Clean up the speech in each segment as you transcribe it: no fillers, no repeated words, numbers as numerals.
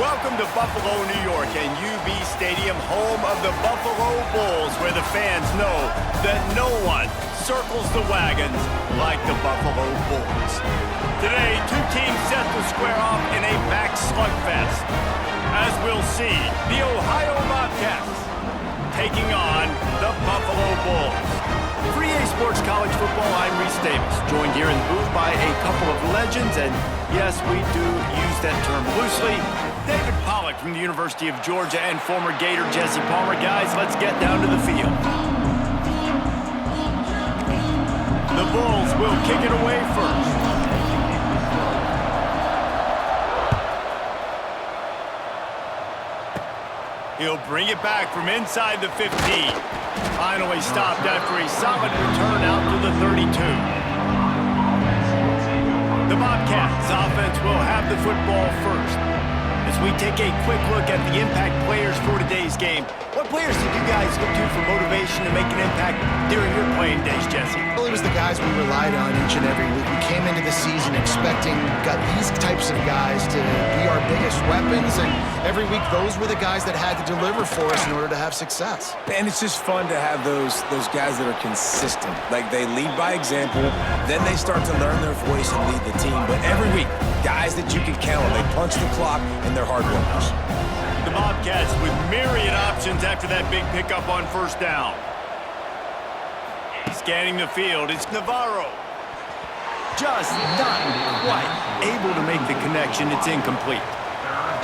Welcome to Buffalo, New York, and UB Stadium, home of the Buffalo Bulls, where the fans know that no one circles the wagons like the Buffalo Bulls. Today, two teams set to square off in a packed slugfest. As we'll see, the Ohio Bobcats taking on the Buffalo Bulls. For EA Sports College Football, I'm Reese Davis, joined here in the booth by a couple of legends, and yes, we do use that term loosely. David Pollack from the University of Georgia and former Gator Jesse Palmer. Guys, let's get down to the field. The Bulls will kick it away first. He'll bring it back from inside the 15. Finally stopped after a solid return out to the 32. The Bobcats offense will have the football first. As we take a quick look at the impact players for today's game, what players did you guys look to for motivation to make an impact during your playing days, Jesse? Well, it was the guys we relied on each and every week. We came into the season expecting these types of guys to be our biggest weapons, and every week those were the guys that had to deliver for us in order to have success. And it's just fun to have those guys that are consistent. Like, they lead by example, then they start to learn their voice and lead the team. But every week, guys that you can count on, they punch the clock and they're hard workers. The Bobcats with myriad options after that big pickup on first down. Scanning the field, it's Navarro. Just not quite able to make the connection. It's incomplete.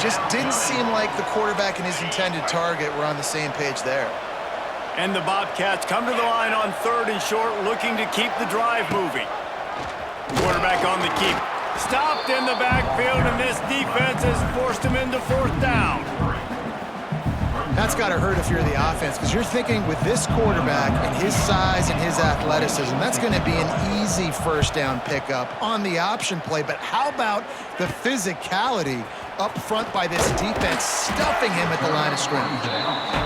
Just didn't seem like the quarterback and his intended target were on the same page there. And the Bobcats come to the line on 3rd and short, looking to keep the drive moving. Quarterback on the keep. Stopped in the backfield, and this defense has forced him into 4th down. That's got to hurt if you're the offense, because you're thinking with this quarterback and his size and his athleticism, that's going to be an easy first down pickup on the option play. But how about the physicality up front by this defense, stuffing him at the line of scrimmage?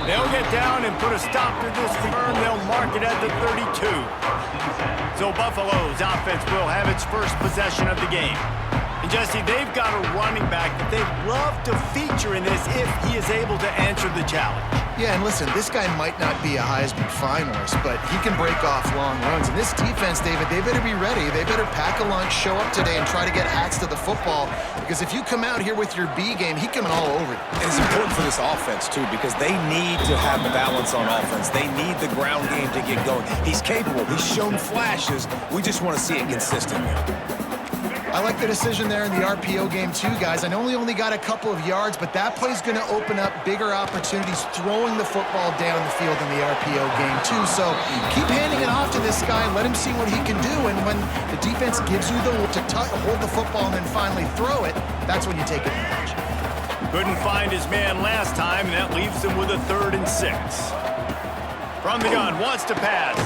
They'll get down and put a stop to this return. They'll mark it at the 32. So Buffalo's offense will have its first possession of the game. And Jesse, they've got a running back that they'd love to feature in this if he is able to answer the challenge. Yeah, and listen, this guy might not be a Heisman finalist, but he can break off long runs. And this defense, David, they better be ready. They better pack a lunch, show up today, and try to get hats to the football. Because if you come out here with your B game, he's coming all over you. And it's important for this offense, too, because they need to have balance on offense. They need the ground game to get going. He's capable. He's shown flashes. We just want to see it consistently. I like the decision there in the RPO game too, guys. I know he only got a couple of yards, but that play's going to open up bigger opportunities throwing the football down the field in the RPO game too. So keep handing it off to this guy and let him see what he can do. And when the defense gives you the to hold the football and then finally throw it, that's when you take advantage. Couldn't find his man last time, and that leaves him with a 3rd and 6. From the gun, wants to pass.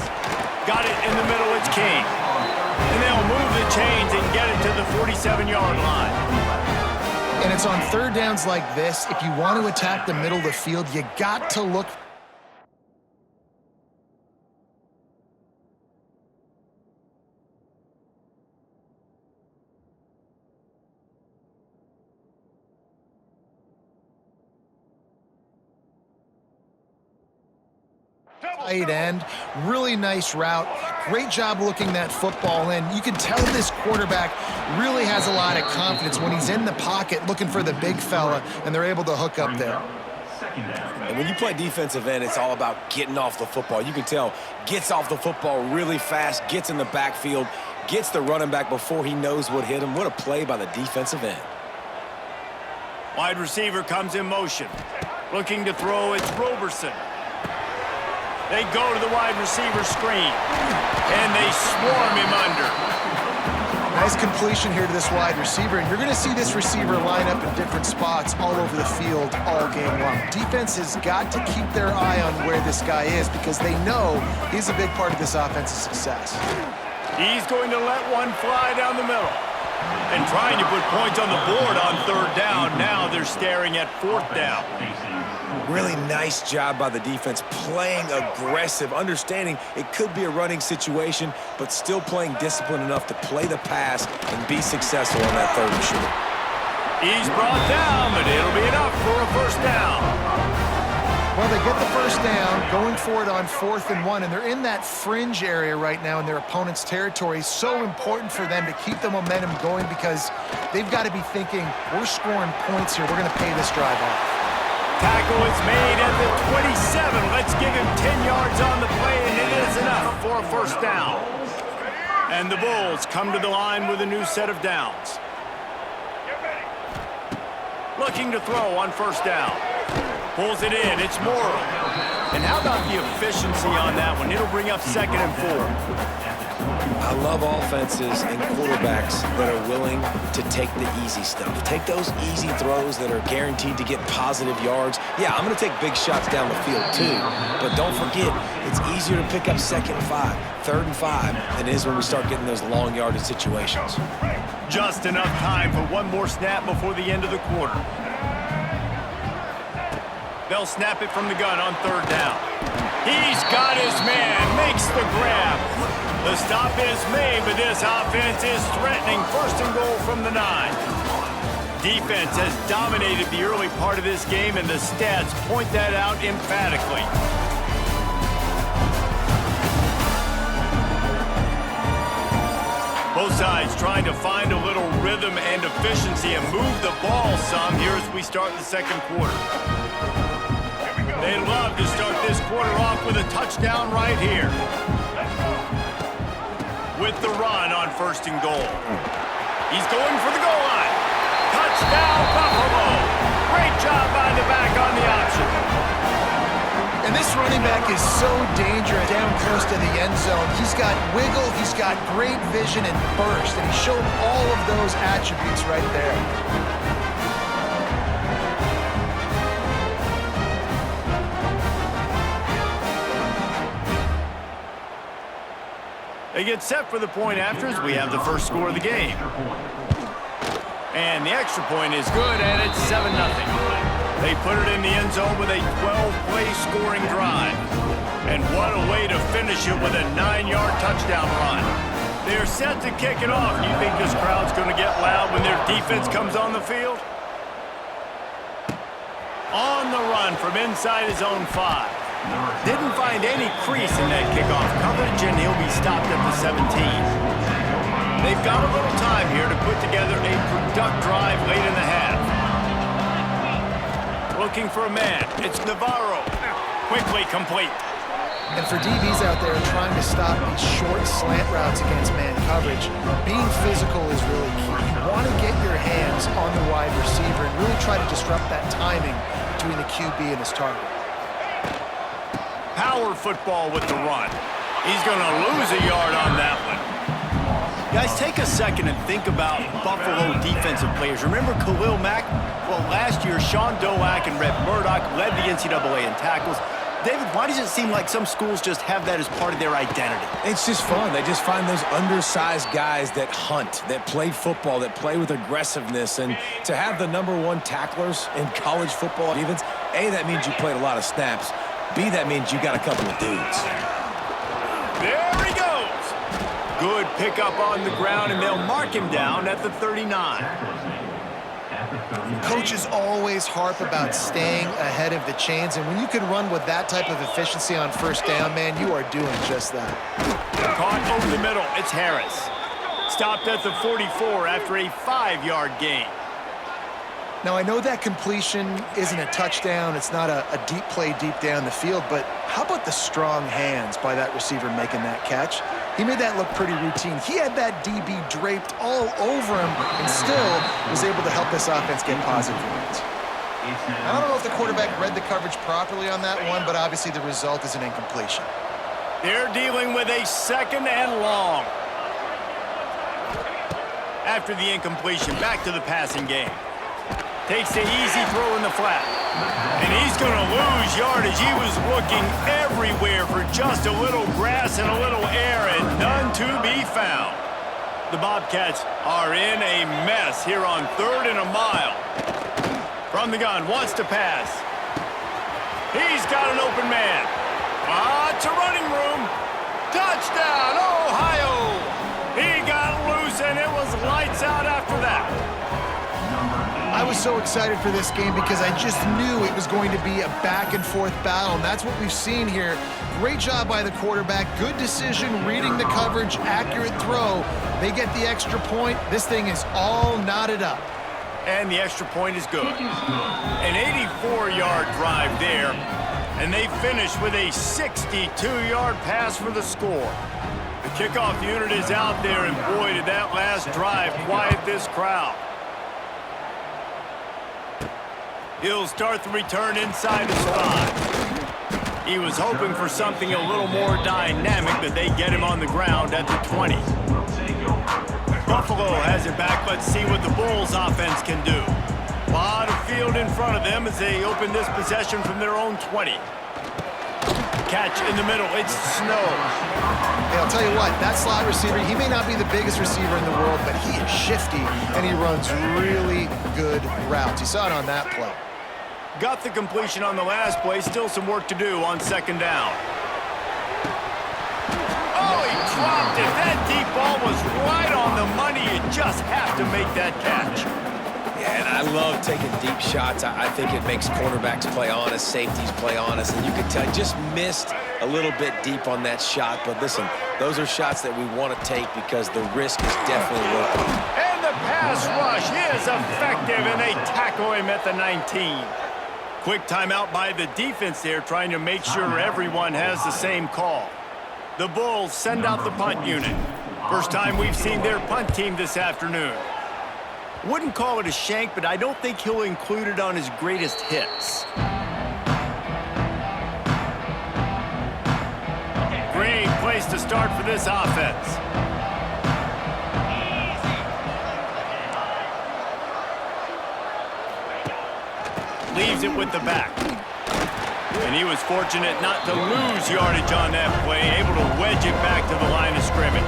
Got it in the middle, it's King. And they'll move the chains and get it to the 47-yard line. And it's on 3rd downs like this. If you want to attack the middle of the field, you got to look. Tight end, really nice route. Great job looking that football in. You can tell this quarterback really has a lot of confidence when he's in the pocket looking for the big fella, and they're able to hook up there. And when you play defensive end, it's all about getting off the football. You can tell, gets off the football really fast, gets in the backfield, gets the running back before he knows what hit him. What a play by the defensive end. Wide receiver comes in motion. Looking to throw, it's Roberson. They go to the wide receiver screen, and they swarm him under. Nice completion here to this wide receiver, and you're going to see this receiver line up in different spots all over the field all game long. Defense has got to keep their eye on where this guy is because they know he's a big part of this offense's success. He's going to let one fly down the middle. And trying to put points on the board on 3rd down. Now they're staring at 4th down. Really nice job by the defense, playing aggressive, understanding it could be a running situation, but still playing disciplined enough to play the pass and be successful on that 3rd and short. He's brought down, but it'll be enough for a first down. Well, they get the first down, going for it on 4th and 1, and they're in that fringe area right now in their opponent's territory. So important for them to keep the momentum going because they've got to be thinking, we're scoring points here. We're going to pay this drive off. Tackle is made at the 27. Let's give him 10 yards on the play, and it is enough for a first down. And the Bulls come to the line with a new set of downs. Looking to throw on first down. Pulls it in. It's Morrow. And how about the efficiency on that one? It'll bring up 2nd and 4. I love offenses and quarterbacks that are willing to take the easy stuff. Take those easy throws that are guaranteed to get positive yards. Yeah, I'm going to take big shots down the field too. But don't forget, it's easier to pick up 2nd and 5, 3rd and 5 than it is when we start getting those long yardage situations. Just enough time for one more snap before the end of the quarter. They'll snap it from the gun on 3rd down. He's got his man, makes the grab. The stop is made, but this offense is threatening 1st and goal from the 9. Defense has dominated the early part of this game, and the stats point that out emphatically. Both sides trying to find a little rhythm and efficiency and move the ball some here as we start the 2nd quarter. They love to start this quarter off with a touchdown right here. With the run on 1st and goal. He's going for the goal line. Touchdown, Buffalo. Great job by the back on the option. And this running back is so dangerous down close to the end zone. He's got wiggle, he's got great vision and burst, and he showed all of those attributes right there. They get set for the point after as we have the first score of the game. And the extra point is good, and it's 7-0. They put it in the end zone with a 12-play scoring drive. And what a way to finish it with a 9-yard touchdown run. They're set to kick it off. You think this crowd's going to get loud when their defense comes on the field? On the run from inside his own 5. Didn't find any crease in that kickoff coverage, and he'll be stopped at the 17. They've got a little time here to put together a productive drive late in the half. Looking for a man. It's Navarro. Quickly complete. And for DBs out there trying to stop these short slant routes against man coverage, being physical is really key. You want to get your hands on the wide receiver and really try to disrupt that timing between the QB and his target. Power football with the run. He's going to lose a yard on that one. Guys, take a second and think about Buffalo defensive players. Remember Khalil Mack? Well, last year, Sean Doak and Rhett Murdoch led the NCAA in tackles. David, why does it seem like some schools just have that as part of their identity? It's just fun. They just find those undersized guys that hunt, that play football, that play with aggressiveness. And to have the #1 tacklers in college football defense, A, that means you played a lot of snaps. B, that means you got a couple of dudes. There he goes. Good pickup on the ground, and they'll mark him down at the 39. Coaches always harp about staying ahead of the chains, and when you can run with that type of efficiency on 1st down, man, you are doing just that. Caught over the middle. It's Harris. Stopped at the 44 after a 5-yard gain. Now, I know that completion isn't a touchdown. It's not a deep play deep down the field, but how about the strong hands by that receiver making that catch? He made that look pretty routine. He had that DB draped all over him and still was able to help this offense get positive yards. I don't know if the quarterback read the coverage properly on that one, but obviously the result is an incompletion. They're dealing with a 2nd and long. After the incompletion, back to the passing game. Takes the easy throw in the flat. And he's going to lose yardage. He was looking everywhere for just a little grass and a little air, and none to be found. The Bobcats are in a mess here on 3rd and a mile. From the gun, wants to pass. He's got an open man. Lots of running room. Touchdown, Ohio! He got loose, and it was lights out after that. I was so excited for this game because I just knew it was going to be a back-and-forth battle, and that's what we've seen here. Great job by the quarterback, good decision, reading the coverage, accurate throw. They get the extra point. This thing is all knotted up. And the extra point is good. An 84-yard drive there, and they finish with a 62-yard pass for the score. The kickoff unit is out there, and boy, did that last drive quiet this crowd. He'll start the return inside the spot. He was hoping for something a little more dynamic, but they get him on the ground at the 20. Buffalo has it back. Let's see what the Bulls offense can do. A lot of field in front of them as they open this possession from their own 20. Catch in the middle. It's Snow. Hey, I'll tell you what, that slot receiver, he may not be the biggest receiver in the world, but he is shifty, and he runs really good routes. You saw it on that play. Got the completion on the last play. Still some work to do on second down. Oh, he dropped it. That deep ball was right on the money. You just have to make that catch. Yeah, and I love taking deep shots. I think it makes cornerbacks play honest, safeties play honest, and you can tell just missed a little bit deep on that shot. But listen, those are shots that we want to take because the risk is definitely worth it. And the pass rush is effective, and they tackle him at the 19. Quick timeout by the defense there, trying to make sure everyone has the same call. The Bulls send out the punt unit. First time we've seen their punt team this afternoon. Wouldn't call it a shank, but I don't think he'll include it on his greatest hits. Great place to start for this offense. Leaves it with the back. And he was fortunate not to lose yardage on that play, able to wedge it back to the line of scrimmage.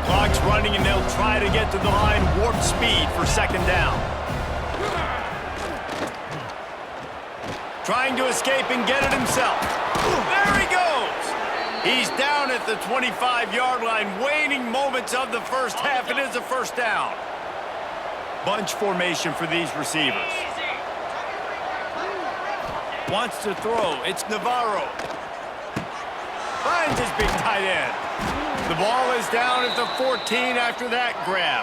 Clock's running, and they'll try to get to the line warp speed for second down. Trying to escape and get it himself. There he goes! He's down at the 25-yard line, waning moments of the first half. It is a first down. Bunch formation for these receivers. Wants to throw. It's Navarro. Finds his big tight end. The ball is down at the 14 after that grab.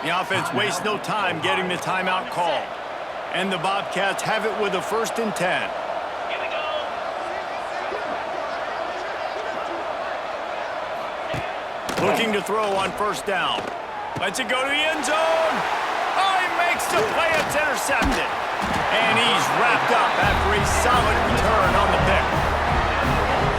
The offense wastes no time getting the timeout call. And the Bobcats have it with a 1st and 10. Looking to throw on first down. Lets it go to the end zone. Oh, he makes the play. It's intercepted. And he's wrapped up after a solid return on the pick.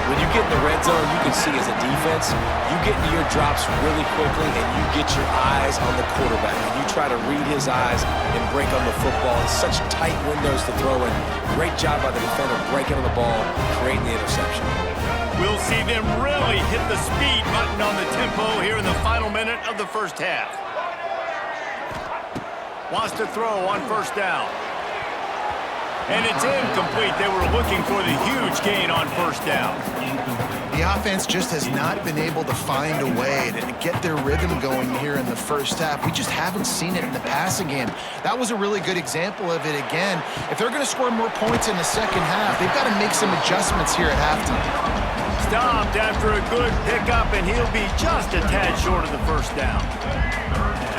When you get in the red zone, you can see as a defense, you get into your drops really quickly and you get your eyes on the quarterback. And you try to read his eyes and break on the football. It's such tight windows to throw in. Great job by the defender breaking on the ball, creating the interception. We'll see them really hit the speed button on the tempo here in the final minute of the first half. Wants to throw on first down. And it's incomplete. They were looking for the huge gain on first down. The offense just has not been able to find a way to get their rhythm going here in the first half. We just haven't seen it in the passing game. That was a really good example of it again. If they're going to score more points in the second half, they've got to make some adjustments here at halftime. Stopped after a good pickup, and he'll be just a tad short of the first down.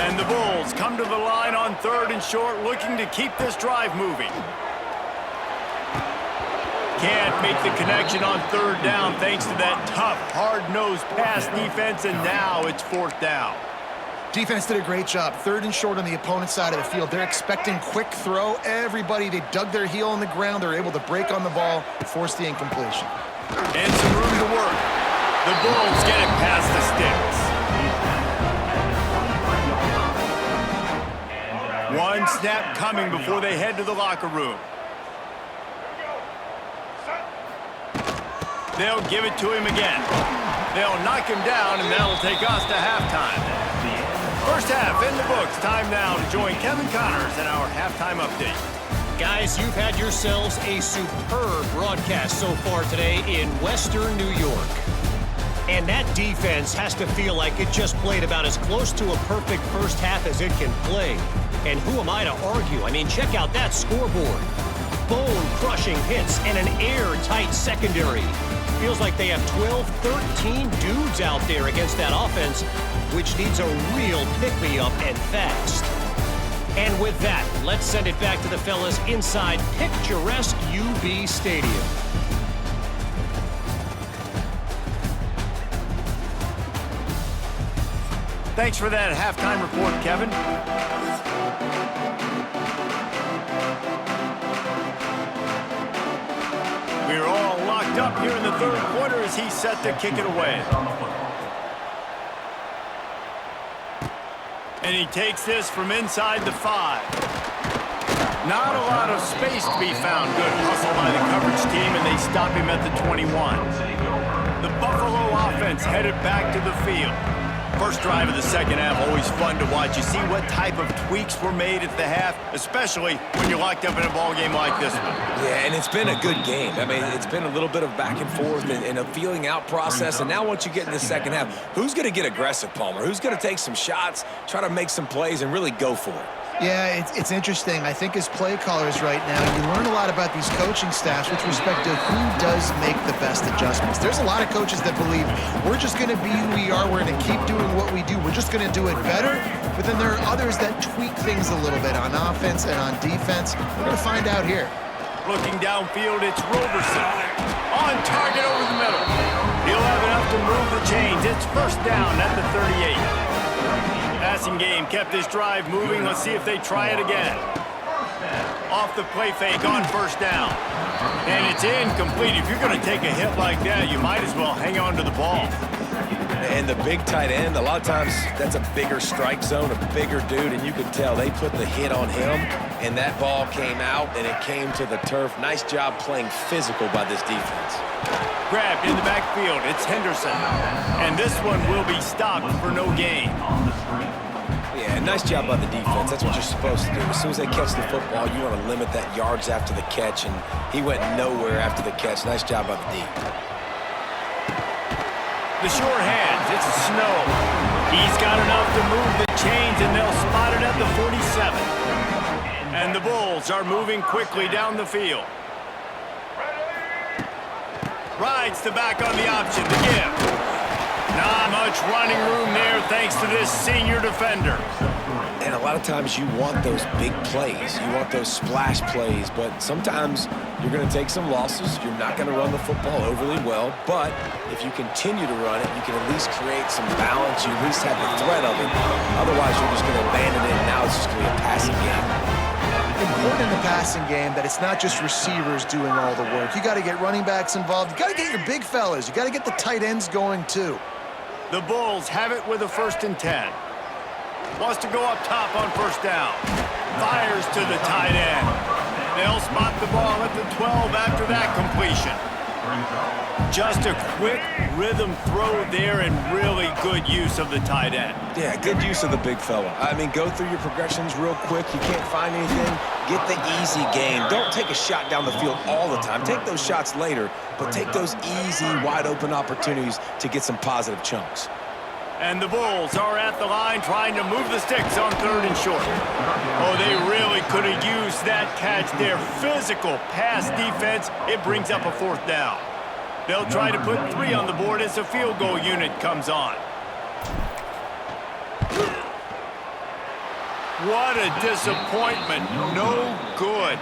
And the Bulls come to the line on 3rd and short, looking to keep this drive moving. Can't make the connection on 3rd down thanks to that tough, hard-nosed pass defense, and now it's 4th down. Defense did a great job. 3rd and short on the opponent's side of the field. They're expecting quick throw. Everybody, they dug their heel on the ground. They're able to break on the ball, force the incompletion. And some room to work. The Bulls get it past the sticks. One snap coming before they head to the locker room. They'll give it to him again. They'll knock him down, and that'll take us to halftime. First half in the books. Time now to join Kevin Connors in our halftime update. Guys, you've had yourselves a superb broadcast so far today in Western New York. And that defense has to feel like it just played about as close to a perfect first half as it can play. And who am I to argue? I mean, check out that scoreboard. Bone-crushing hits and an airtight secondary. Feels like they have 12, 13 dudes out there against that offense, which needs a real pick-me-up and fast. And with that, let's send it back to the fellas inside picturesque UB Stadium. Thanks for that halftime report, Kevin. We're all locked up here in the third quarter as he's set to kick it away. And he takes this from inside the 5. Not a lot of space to be found. Good hustle by the coverage team, and they stop him at the 21. The Buffalo offense headed back to the field. First drive of the second half, always fun to watch. You see what type of tweaks were made at the half, especially when you're locked up in a ball game like this one. Yeah, and it's been a good game. I mean, it's been a little bit of back and forth and a feeling out process. And now once you get in the second half, who's going to get aggressive, Palmer? Who's going to take some shots, try to make some plays, and really go for it? Yeah, it's interesting. I think as play callers right now, you learn a lot about these coaching staffs with respect to who does make the best adjustments. There's a lot of coaches that believe we're just going to be who we are. We're going to keep doing what we do. We're just going to do it better. But then there are others that tweak things a little bit on offense and on defense. We're going to find out here. Looking downfield, it's Roberson. On target over the middle. He'll have enough to move the chains. It's first down at the 38. Passing game kept this drive moving. Let's see if they try it again. Off the play fake on first down. And it's incomplete. If you're going to take a hit like that, you might as well hang on to the ball. And the big tight end, a lot of times that's a bigger strike zone, a bigger dude, and you could tell they put the hit on him, and that ball came out, and it came to the turf. Nice job playing physical by this defense. Grabbed in the backfield. It's Henderson. And this one will be stopped for no gain. Yeah, nice job by the defense. That's what you're supposed to do. As soon as they catch the football, you want to limit that yards after the catch, and he went nowhere after the catch. Nice job by the D. The short hands, it's Snow. He's got enough to move the chains, and they'll spot it at the 47. And the Bulls are moving quickly down the field. Rides the back on the option, the give. Not much running room there thanks to this senior defender. And a lot of times you want those big plays. You want those splash plays, but sometimes you're going to take some losses. You're not going to run the football overly well, but if you continue to run it, you can at least create some balance. You at least have the threat of it. Otherwise, you're just going to abandon it, and now it's just going to be a passing game. Important in the passing game that it's not just receivers doing all the work. You got to get running backs involved. You got to get your big fellas. You got to get the tight ends going, too. The Bulls have it with a 1st and 10. Wants to go up top on first down. Fires to the tight end. They'll spot the ball at the 12 after that completion. Just a quick rhythm throw there and really good use of the tight end. Yeah, good use of the big fella. I mean, go through your progressions real quick. You can't find anything. Get the easy game. Don't take a shot down the field all the time. Take those shots later, but take those easy, wide-open opportunities to get some positive chunks. And the Bulls are at the line trying to move the sticks on 3rd and short. Oh, they really could have used that catch. Their physical pass defense, it brings up a 4th down. They'll try to put 3 on the board as the field goal unit comes on. What a disappointment. No good.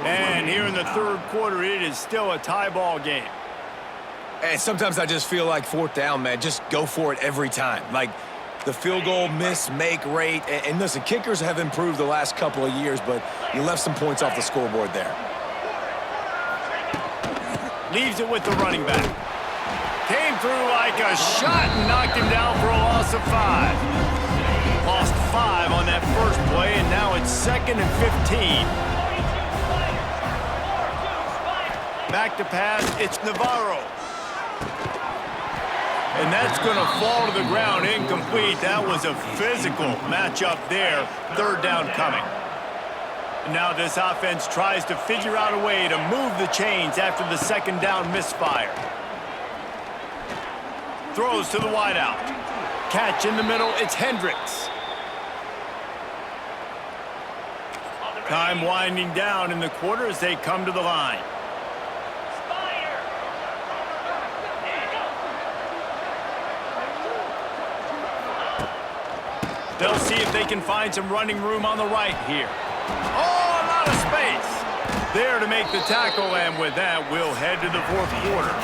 And here in the 3rd quarter, it is still a tie ball game. And sometimes I just feel like 4th down, man, just go for it every time. Like the field goal miss-make rate. And listen, kickers have improved the last couple of years, but you left some points off the scoreboard there. Leaves it with the running back. Came through like a shot and knocked him down for a loss of 5. Lost 5 on that first play, and now it's 2nd and 15. Back to pass, it's Navarro. And that's going to fall to the ground, incomplete. That was a physical matchup there. 3rd down coming. Now this offense tries to figure out a way to move the chains after the 2nd down misfire. throws to the wideout. Catch in the middle, it's Hendricks. Time winding down in the quarter as they come to the line. They'll see if they can find some running room on the right here. Oh, a lot of space. There to make the tackle, and with that, we'll head to the fourth quarter.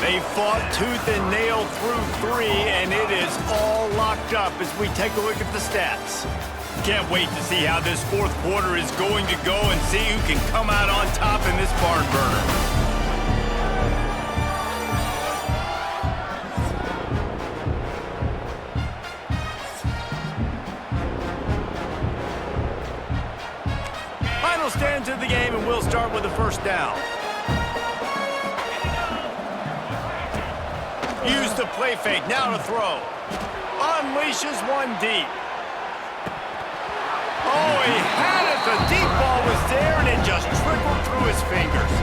They fought tooth and nail through 3, and it is all locked up as we take a look at the stats. Can't wait to see how this fourth quarter is going to go and see who can come out on top in this barn burner. Stands of the game, and we'll start with the first down. Use the play fake, now to throw. Unleashes one deep. Oh, he had it. The deep ball was there, and it just trickled through his fingers.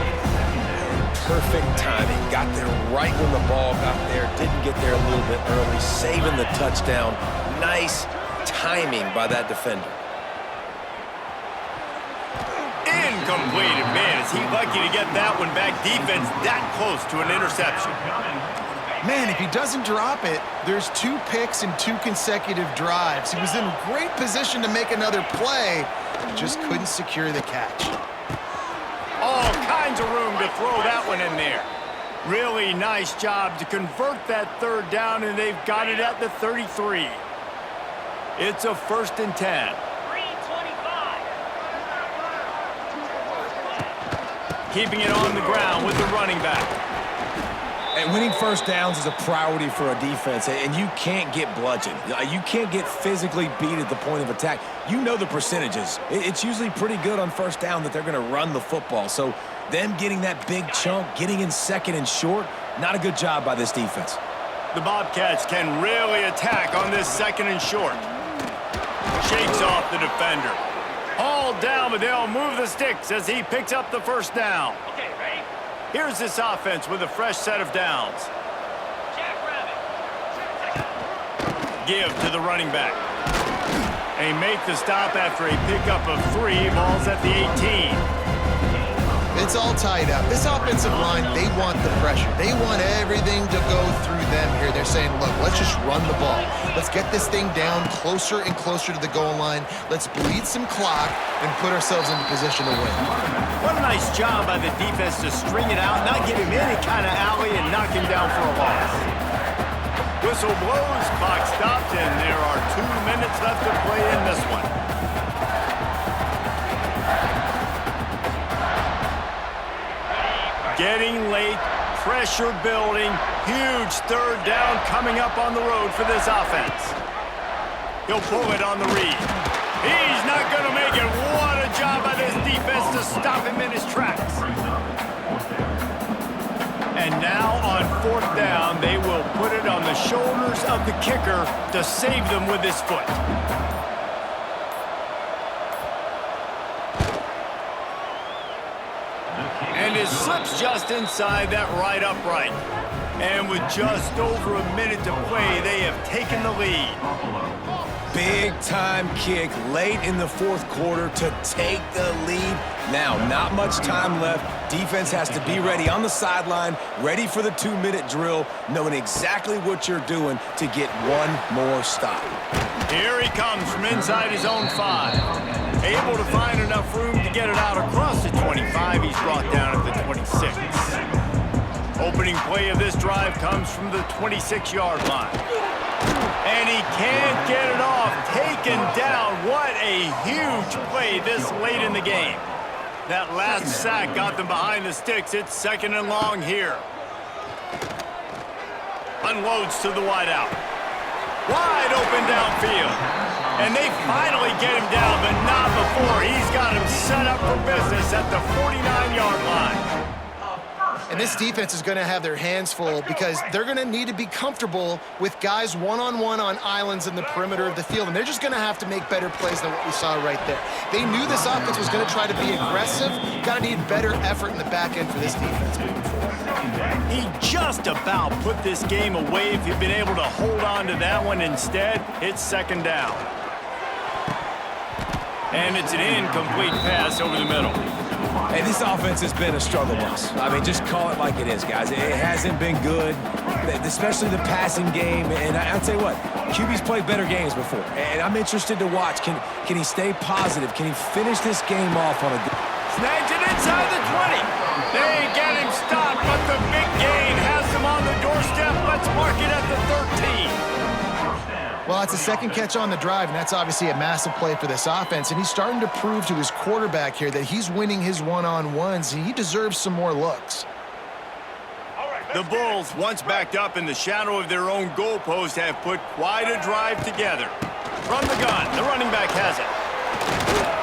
Perfect timing. Got there right when the ball got there. Didn't get there a little bit early, saving the touchdown. Nice timing by that defender. Completed. Man, is he lucky to get that one back. Defense that close to an interception. Man, if he doesn't drop it, there's 2 picks and 2 consecutive drives. He was in great position to make another play, just couldn't secure the catch. All kinds of room to throw that one in there. Really nice job to convert that third down, and they've got it at the 33. It's a 1st and 10. Keeping it on the ground with the running back. And winning first downs is a priority for a defense, and you can't get bludgeoned. You can't get physically beat at the point of attack. You know the percentages. It's usually pretty good on first down that they're going to run the football. So them getting that big chunk, getting in second and short, not a good job by this defense. The Bobcats can really attack on this second and short. Shakes off the defender. Hauled down, but they'll move the sticks as he picks up the first down. Okay, ready? Here's this offense with a fresh set of downs. Give to the running back. They make the stop after a pickup of 3. Ball's at the 18. It's all tied up. This offensive line, they want the pressure. They want everything to go through them here. They're saying, look, let's just run the ball. Let's get this thing down closer and closer to the goal line. Let's bleed some clock and put ourselves in position to win. What a nice job by the defense to string it out, not give him any kind of alley, and knock him down for a loss. Whistle blows, clock stopped, and there are 2 minutes left to play in this one. Getting late, pressure building, huge third down coming up on the road for this offense. He'll pull it on the read. He's not going to make it. What a job by this defense to stop him in his tracks. And now on 4th down, they will put it on the shoulders of the kicker to save them with his foot. And it slips just inside that right upright. And with just over a minute to play, they have taken the lead. Big-time kick late in the fourth quarter to take the lead. Now, not much time left. Defense has to be ready on the sideline, ready for the 2-minute drill, knowing exactly what you're doing to get one more stop. Here he comes from inside his own 5. Able to find enough room to get it out across the 25. He's brought down at the 26. Opening play of this drive comes from the 26-yard line. And he can't get it off. Taken down. What a huge play this late in the game. That last sack got them behind the sticks. It's 2nd and long here. Unloads to the wideout. Wide open downfield. And they finally get him down, but not before. He's got him set up for business at the 49-yard line. And this defense is going to have their hands full because they're going to need to be comfortable with guys one-on-one on islands in the perimeter of the field. And they're just going to have to make better plays than what we saw right there. They knew this offense was going to try to be aggressive. Got to need better effort in the back end for this defense moving forward. He just about put this game away if he'd been able to hold on to that one. Instead, it's second down. And it's an incomplete pass over the middle. Hey, this offense has been a struggle bus. I mean, just call it like it is, guys. It hasn't been good, especially the passing game. And I'll tell you what, QB's played better games before. And I'm interested to watch. Can he stay positive? Can he finish this game off on a good... Snags it inside the 20. They get him stopped, but the big gain has him on the doorstep. Let's mark it at the 13. Well, it's a second catch on the drive, and that's obviously a massive play for this offense. And he's starting to prove to his quarterback here that he's winning his one-on-ones, and he deserves some more looks. The Bulls, once backed up in the shadow of their own goalpost, have put quite a drive together. From the gun, the running back has it.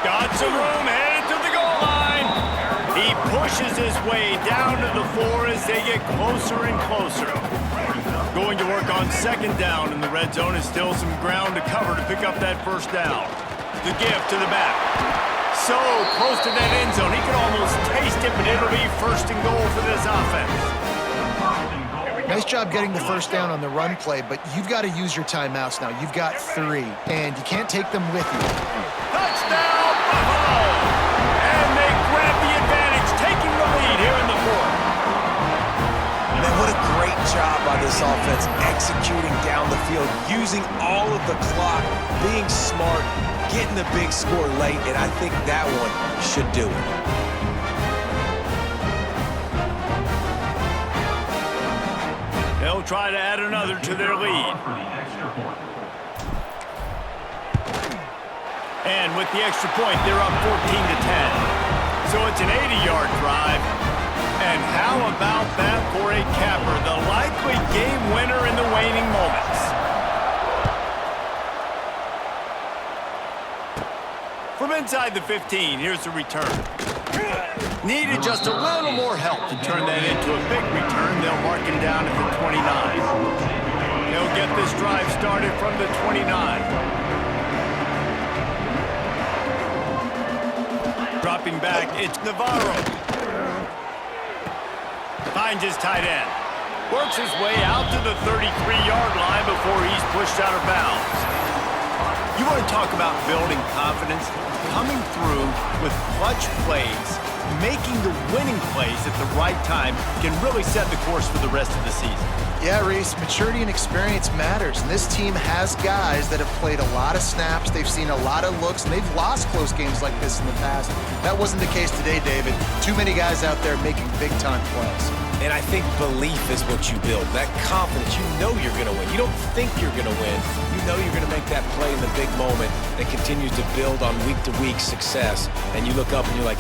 Got some room, headed to the goal line. He pushes his way down to the floor as they get closer and closer. Going to work on second down in the red zone, is still some ground to cover to pick up that first down. The gift to the back. So close to that end zone, he could almost taste it, but it'll be first and goal for this offense. Nice job getting the first down on the run play, but you've got to use your timeouts now. You've got 3, and you can't take them with you. Touchdown, Buffalo! And they grab the advantage, taking the lead here in the fourth. Man, what a great job by this offense executing down the field, using all of the clock, being smart, getting the big score late, and I think that one should do it. They'll try to add another to their lead. And with the extra point, they're up 14-10. So it's an 80-yard drive. And how about that for a capper, the likely game winner in the waning moments. From inside the 15, here's the return. Needed just a little more help to turn that into a big return. They'll mark him down at the 29. They'll get this drive started from the 29. Dropping back, it's Navarro. Finds his tight end. Works his way out to the 33-yard line before he's pushed out of bounds. You want to talk about building confidence? Coming through with clutch plays, making the winning plays at the right time can really set the course for the rest of the season. Yeah, Reese, maturity and experience matters, and this team has guys that have played a lot of snaps, they've seen a lot of looks, and they've lost close games like this in the past. That wasn't the case today, David. Too many guys out there making big-time plays. And I think belief is what you build, that confidence. You know you're going to win. You don't think you're going to win. You know you're going to make that play in the big moment that continues to build on week-to-week success. And you look up and you're like,